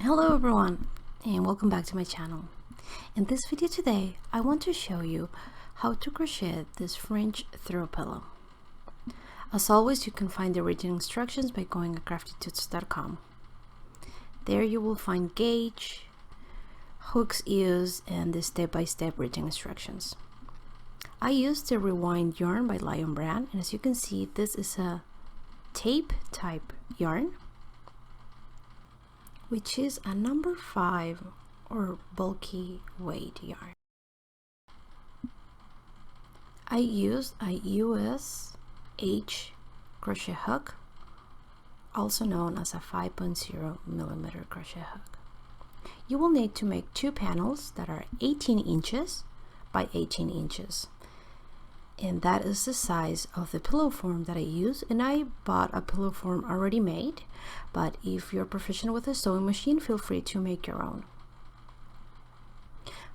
Hello everyone, and welcome back to my channel. In this video today I want to show you how to crochet this fringe throw pillow. As always, you can find the written instructions by going to craftytuts.com. There you will find gauge, hooks used, and the step-by-step written instructions. I used the Rewind yarn by Lion brand, and as you can see, this is a tape type yarn, which is a number 5 or bulky weight yarn. I used a US H crochet hook, also known as a 5.0 millimeter crochet hook. You will need to make 2 panels that are 18 inches by 18 inches. And that is the size of the pillow form that I use, and I bought a pillow form already made, but if you're proficient with a sewing machine, feel free to make your own.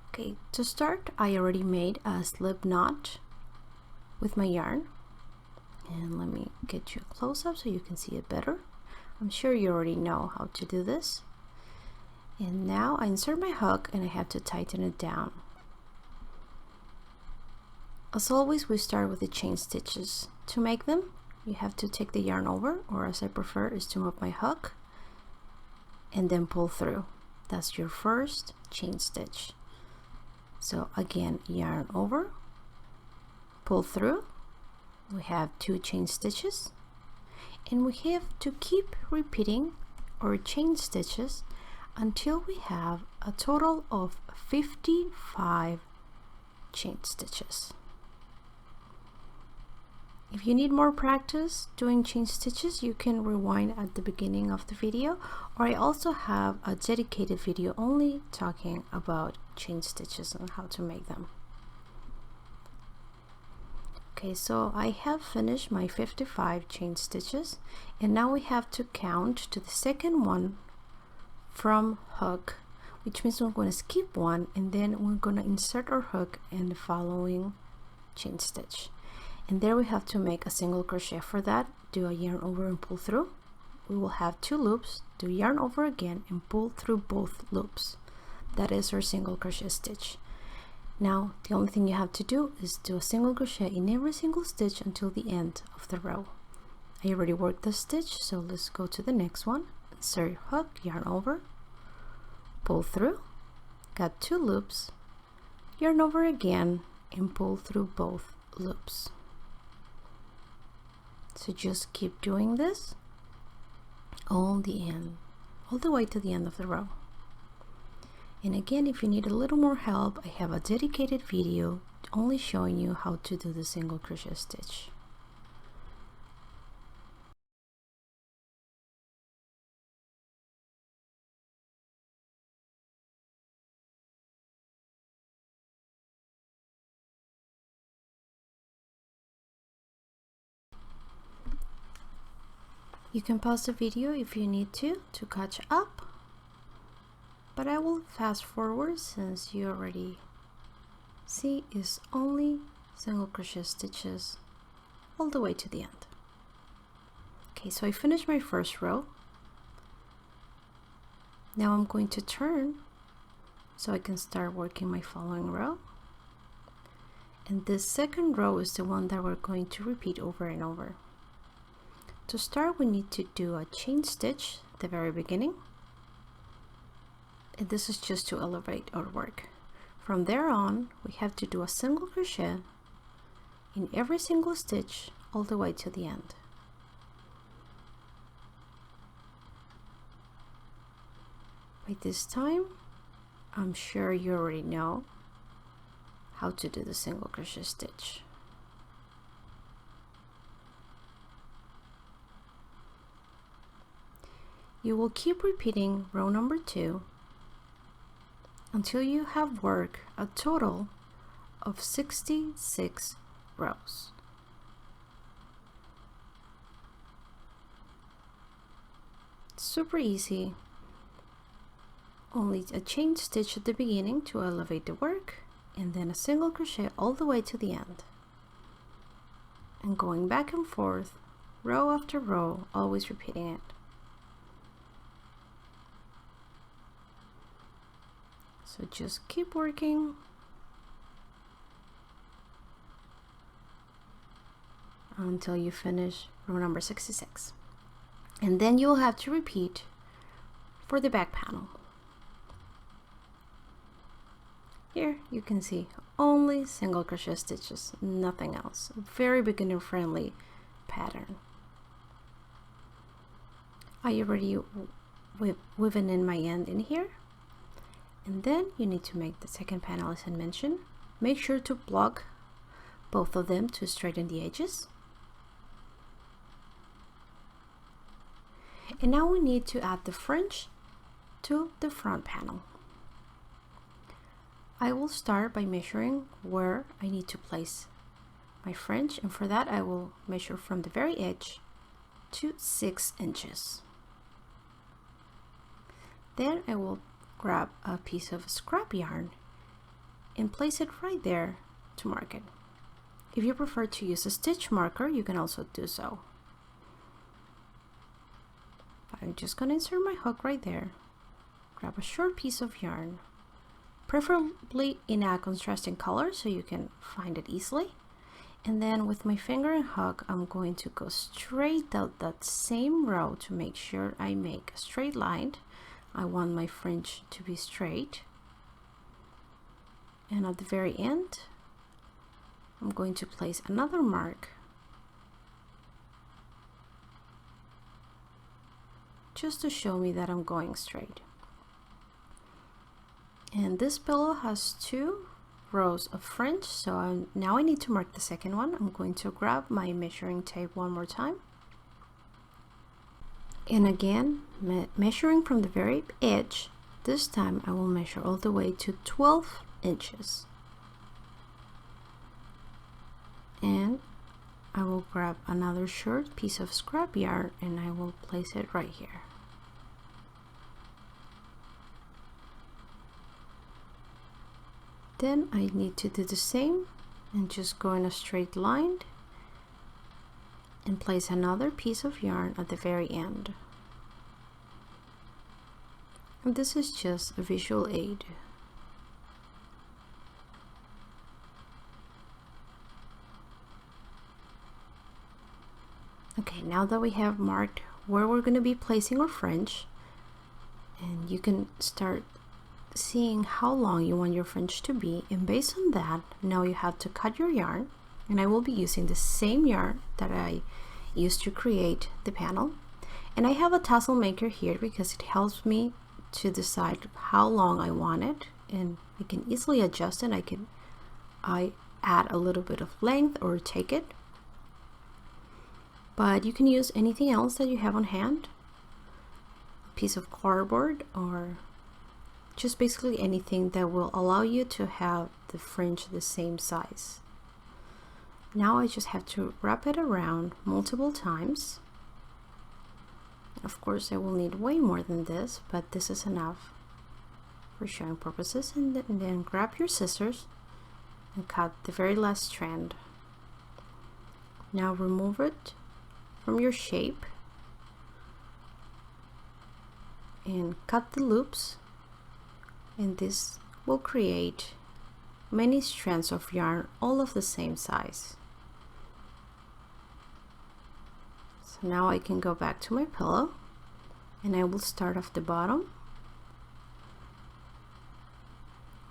Okay, to start, I already made a slip knot with my yarn, and let me get you a close-up so you can see it better. I'm sure you already know how to do this. And now I insert my hook and I have to tighten it down. As always, we start with the chain stitches. To make them, you have to take the yarn over, or as I prefer is to move my hook and then pull through. That's your first chain stitch. So again, yarn over, pull through, we have 2 chain stitches, and we have to keep repeating our chain stitches until we have a total of 55 chain stitches. If you need more practice doing chain stitches, you can rewind at the beginning of the video, or I also have a dedicated video only talking about chain stitches and how to make them. Okay, so I have finished my 55 chain stitches, and now we have to count to the second one from hook, which means we're going to skip one and then we're going to insert our hook in the following chain stitch. And there we have to make a single crochet. For that, do a yarn over and pull through. We will have 2 loops, do yarn over again and pull through both loops. That is our single crochet stitch. Now the only thing you have to do is do a single crochet in every single stitch until the end of the row. I already worked the stitch, so let's go to the next one. Insert hook, yarn over, pull through, got 2 loops, yarn over again and pull through both loops. So just keep doing this all the way to the end of the row. And again, if you need a little more help, I have a dedicated video only showing you how to do the single crochet stitch. You can pause the video if you need to catch up, but I will fast forward since you already see it's only single crochet stitches all the way to the end. Okay, so I finished my first row. Now I'm going to turn so I can start working my following row. And this second row is the one that we're going to repeat over and over. To start, we need to do a chain stitch at the very beginning, and this is just to elevate our work. From there on, we have to do a single crochet in every single stitch all the way to the end. By this time, I'm sure you already know how to do the single crochet stitch. You will keep repeating row number 2 until you have worked a total of 66 rows. Super easy. Only a chain stitch at the beginning to elevate the work, and then a single crochet all the way to the end. And going back and forth, row after row, always repeating it. So just keep working until you finish row number 66. And then you'll have to repeat for the back panel. Here you can see only single crochet stitches, nothing else. A very beginner friendly pattern. I already woven in my end in here. And then you need to make the second panel as I mentioned. Make sure to block both of them to straighten the edges. And now we need to add the fringe to the front panel. I will start by measuring where I need to place my fringe, and for that I will measure from the very edge to 6 inches. Then I will grab a piece of scrap yarn and place it right there to mark it. If you prefer to use a stitch marker, you can also do so. But I'm just going to insert my hook right there, grab a short piece of yarn, preferably in a contrasting color so you can find it easily. And then with my finger and hook, I'm going to go straight down that same row to make sure I make a straight line. I want my fringe to be straight. And at the very end, I'm going to place another mark just to show me that I'm going straight. And this pillow has 2 rows of fringe, so now I need to mark the second one. I'm going to grab my measuring tape one more time. And again, measuring from the very edge, this time I will measure all the way to 12 inches. And I will grab another short piece of scrap yarn and I will place it right here. Then I need to do the same and just go in a straight line and place another piece of yarn at the very end. And this is just a visual aid. Okay, now that we have marked where we're going to be placing our fringe, and you can start seeing how long you want your fringe to be, and based on that, now you have to cut your yarn. And I will be using the same yarn that I used to create the panel, and I have a tassel maker here because it helps me to decide how long I want it, and I can easily adjust it. I add a little bit of length or take it, but you can use anything else that you have on hand, a piece of cardboard, or just basically anything that will allow you to have the fringe the same size. Now I just have to wrap it around multiple times. Of course I will need way more than this, but this is enough for showing purposes. And then grab your scissors and cut the very last strand. Now remove it from your shape and cut the loops, and this will create many strands of yarn, all of the same size. So now I can go back to my pillow and I will start off the bottom.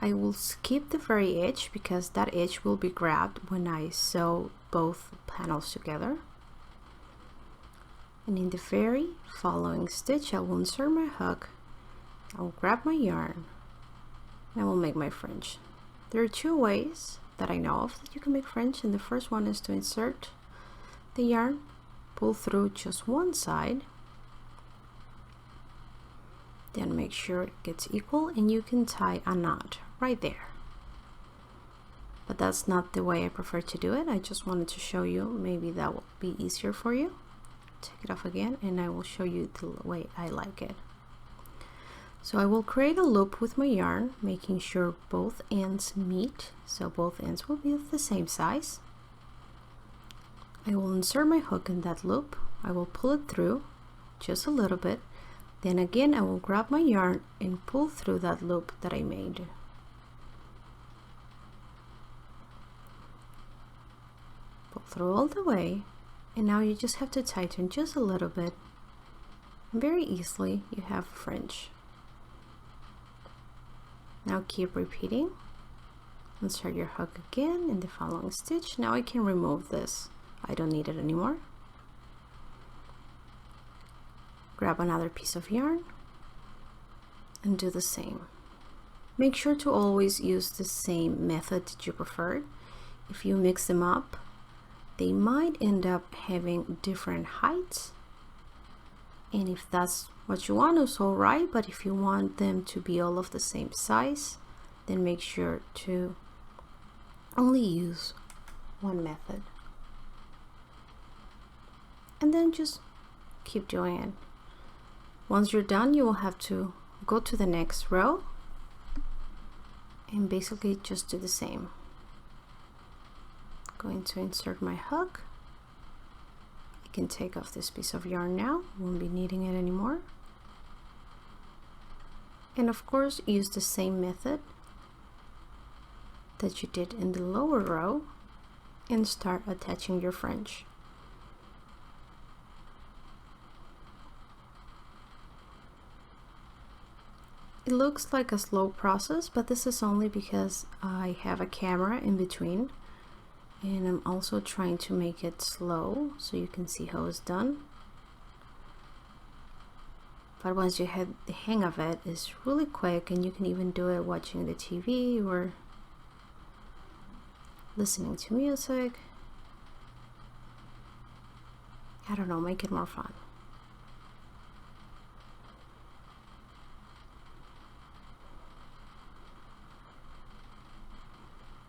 I will skip the very edge because that edge will be grabbed when I sew both panels together. And in the very following stitch, I will insert my hook, I will grab my yarn, and I will make my fringe. There are 2 ways that I know of that you can make fringe, and the first one is to insert the yarn, pull through just one side, then make sure it gets equal, and you can tie a knot right there. But that's not the way I prefer to do it. I just wanted to show you, maybe that will be easier for you. Take it off again and I will show you the way I like it. So I will create a loop with my yarn, making sure both ends meet, so both ends will be of the same size. I will insert my hook in that loop. I will pull it through just a little bit, Then again, I will grab my yarn and pull through that loop that I made. Pull through all the way, and now you just have to tighten just a little bit. And very easily, you have fringe. Now keep repeating. Insert your hook again in the following stitch. Now I can remove this. I don't need it anymore. Grab another piece of yarn and do the same. Make sure to always use the same method that you prefer. If you mix them up, they might end up having different heights. And if that's what you want, it's all right. But if you want them to be all of the same size, then make sure to only use one method. And then just keep doing it. Once you're done, you will have to go to the next row and basically just do the same. Going to insert my hook. I can take off this piece of yarn now, won't be needing it anymore. And of course, use the same method that you did in the lower row and start attaching your fringe. It looks like a slow process, but this is only because I have a camera in between, and I'm also trying to make it slow so you can see how it's done. But once you have the hang of it, it's really quick, and you can even do it watching the TV or listening to music. I don't know, make it more fun.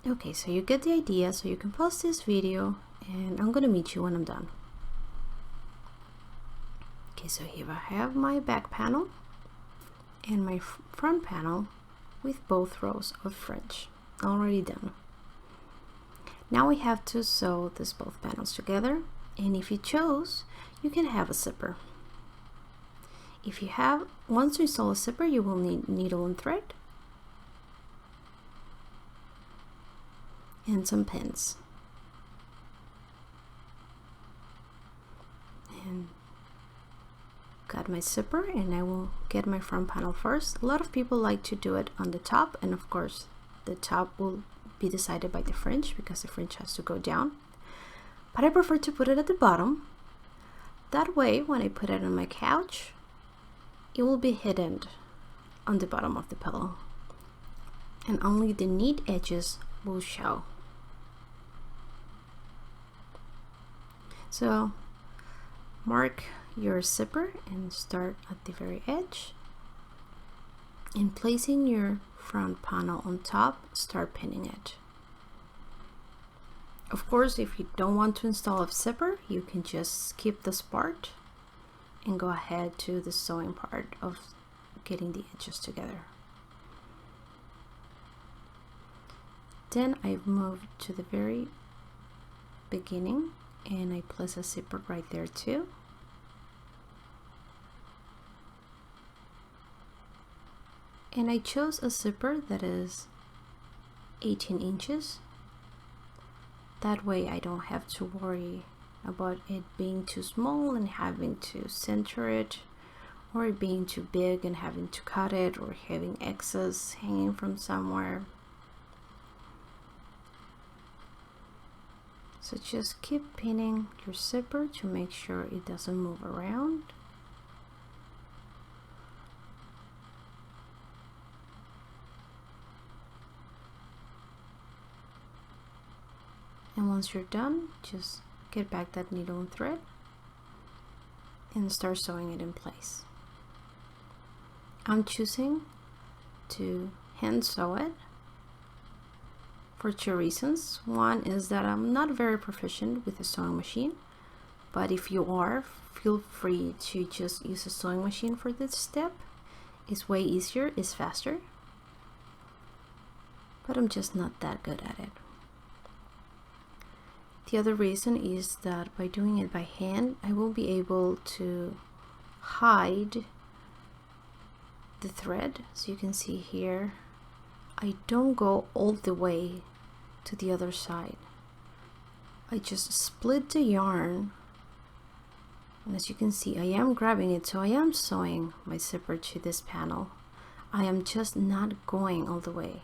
Okay, so you get the idea, so you can pause this video and I'm gonna meet you when I'm done. Okay, so here I have my back panel and my front panel with both rows of fringe already done. Now we have to sew these both panels together, and if you chose, you can have a zipper. If you have, once you install a zipper, you will need needle and thread and some pins. And got my zipper, and I will get my front panel first. A lot of people like to do it on the top, and of course the top will be decided by the fringe because the fringe has to go down, but I prefer to put it at the bottom. That way when I put it on my couch, it will be hidden on the bottom of the pillow and only the neat edges will show. So mark your zipper and start at the very edge, and placing your front panel on top, start pinning it. Of course, if you don't want to install a zipper, you can just skip this part and go ahead to the sewing part of getting the edges together. Then I've moved to the very beginning and I place a zipper right there too. And I chose a zipper that is 18 inches. That way I don't have to worry about it being too small and having to center it, or it being too big and having to cut it, or having excess hanging from somewhere. So just keep pinning your zipper to make sure it doesn't move around. And once you're done, just get back that needle and thread and start sewing it in place. I'm choosing to hand sew it for two reasons. One is that I'm not very proficient with a sewing machine, but if you are, feel free to just use a sewing machine for this step. It's way easier, it's faster, but I'm just not that good at it. The other reason is that by doing it by hand, I will be able to hide the thread. So you can see here, I don't go all the way to the other side. I just split the yarn, and as you can see, I am grabbing it, so I am sewing my zipper to this panel. I am just not going all the way.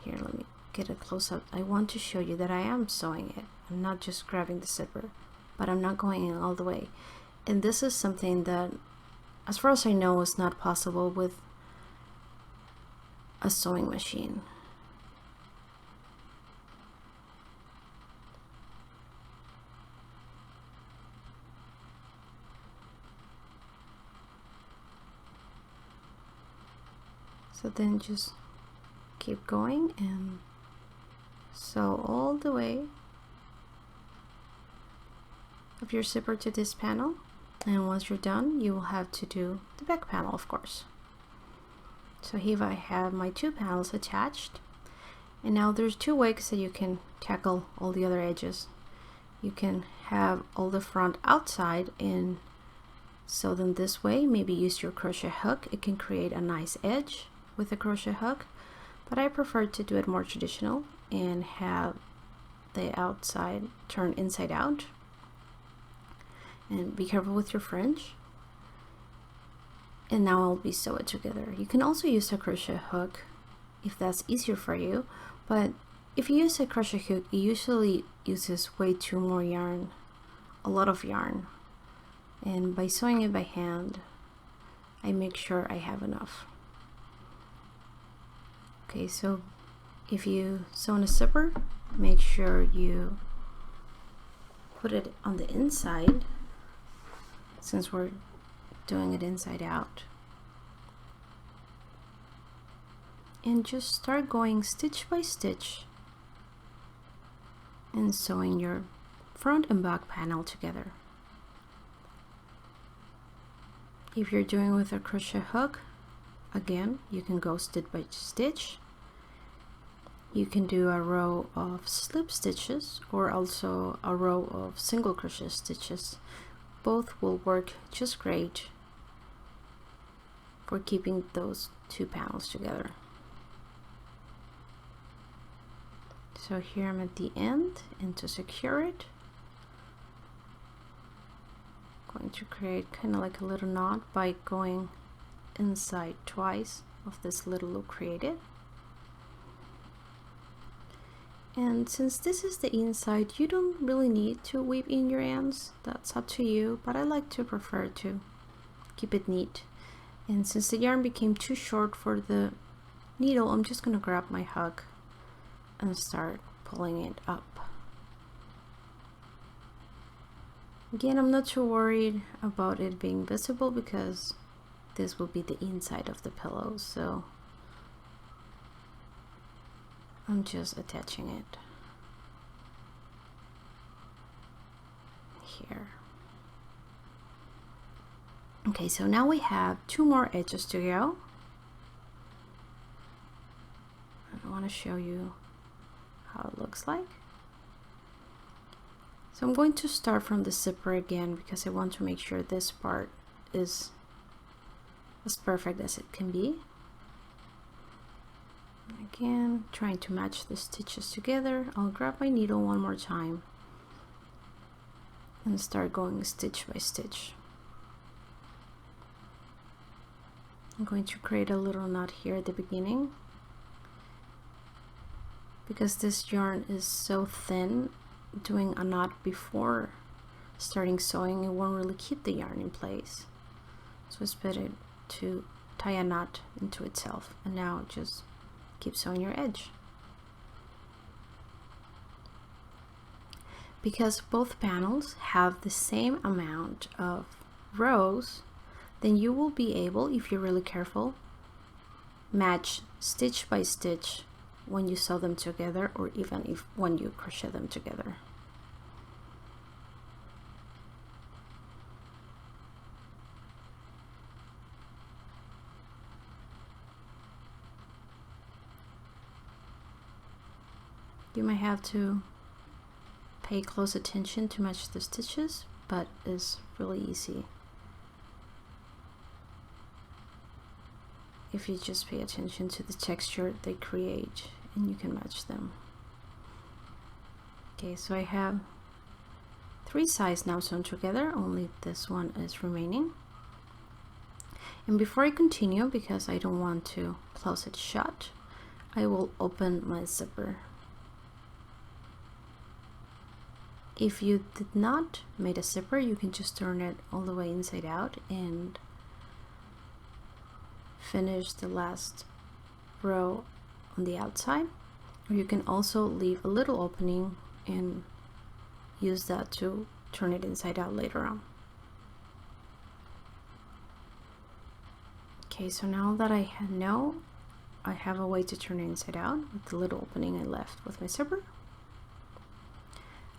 Here, let me get a close-up. I want to show you that I am sewing it. I'm not just grabbing the zipper, but I'm not going in all the way. And this is something that, as far as I know, is not possible with a sewing machine. So then just keep going and sew all the way of your zipper to this panel, and once you're done, you will have to do the back panel, of course. So here I have my two panels attached, and now there's two ways that you can tackle all the other edges. You can have all the front outside and sew them this way. Maybe use your crochet hook. It can create a nice edge with a crochet hook, but I prefer to do it more traditional and have the outside turn inside out. And be careful with your fringe. And now I'll be sew it together. You can also use a crochet hook if that's easier for you, but if you use a crochet hook, it usually uses way too more yarn, a lot of yarn, and by sewing it by hand, I make sure I have enough. Okay, so if you sew on a zipper, make sure you put it on the inside, since we're doing it inside out, and just start going stitch by stitch and sewing your front and back panel together. If you're doing with a crochet hook, again, you can go stitch by stitch. You can do a row of slip stitches or also a row of single crochet stitches. Both will work just great for keeping those two panels together. So here I'm at the end, and to secure it, I'm going to create kind of like a little knot by going inside twice of this little loop created. And since this is the inside, you don't really need to weave in your ends. That's up to you, but I like to prefer to keep it neat. And since the yarn became too short for the needle, I'm just going to grab my hook and start pulling it up. Again, I'm not too worried about it being visible because this will be the inside of the pillow, so I'm just attaching it here. Okay, so now we have two more edges to go. I want to show you how it looks like. So I'm going to start from the zipper again because I want to make sure this part is as perfect as it can be. Again, trying to match the stitches together. I'll grab my needle one more time and start going stitch by stitch. I'm going to create a little knot here at the beginning. Because this yarn is so thin, doing a knot before starting sewing, it won't really keep the yarn in place. So it's better to tie a knot into itself. And now just keep sewing your edge. Because both panels have the same amount of rows, then you will be able, if you're really careful, match stitch by stitch when you sew them together, or even if when you crochet them together. You might have to pay close attention to match the stitches, but it's really easy. if you just pay attention to the texture they create, and you can match them. Okay, so I have 3 sides now sewn together, only this one is remaining. And before I continue, because I don't want to close it shut, I will open my zipper. If you did not make a zipper, you can just turn it all the way inside out and finish the last row on the outside, or you can also leave a little opening and use that to turn it inside out later on. Okay, so now that I know I have a way to turn it inside out with the little opening I left with my zipper,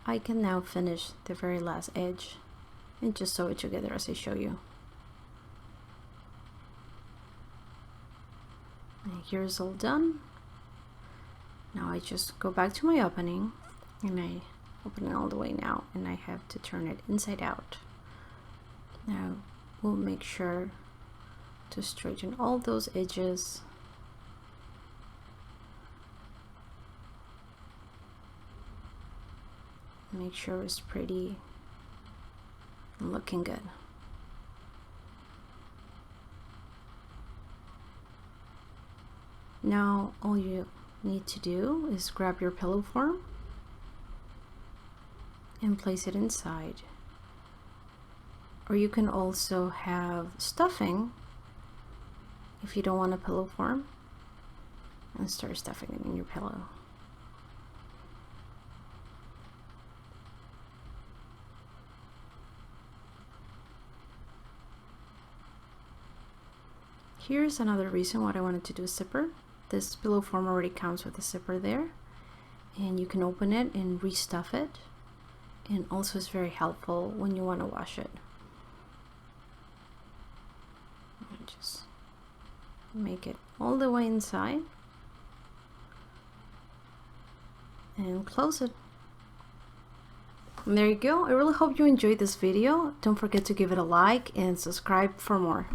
I can now finish the very last edge and just sew it together as I show you. And here's all done. Now I just go back to my opening, and I open it all the way now, and I have to turn it inside out. Now we'll make sure to straighten all those edges. Make sure it's pretty and looking good. Now all you need to do is grab your pillow form and place it inside. Or you can also have stuffing if you don't want a pillow form, and start stuffing it in your pillow. Here's another reason why I wanted to do a zipper. This pillow form already comes with a zipper there, and you can open it and restuff it, and also it's very helpful when you want to wash it. And just make it all the way inside and close it. And there you go. I really hope you enjoyed this video. Don't forget to give it a like and subscribe for more.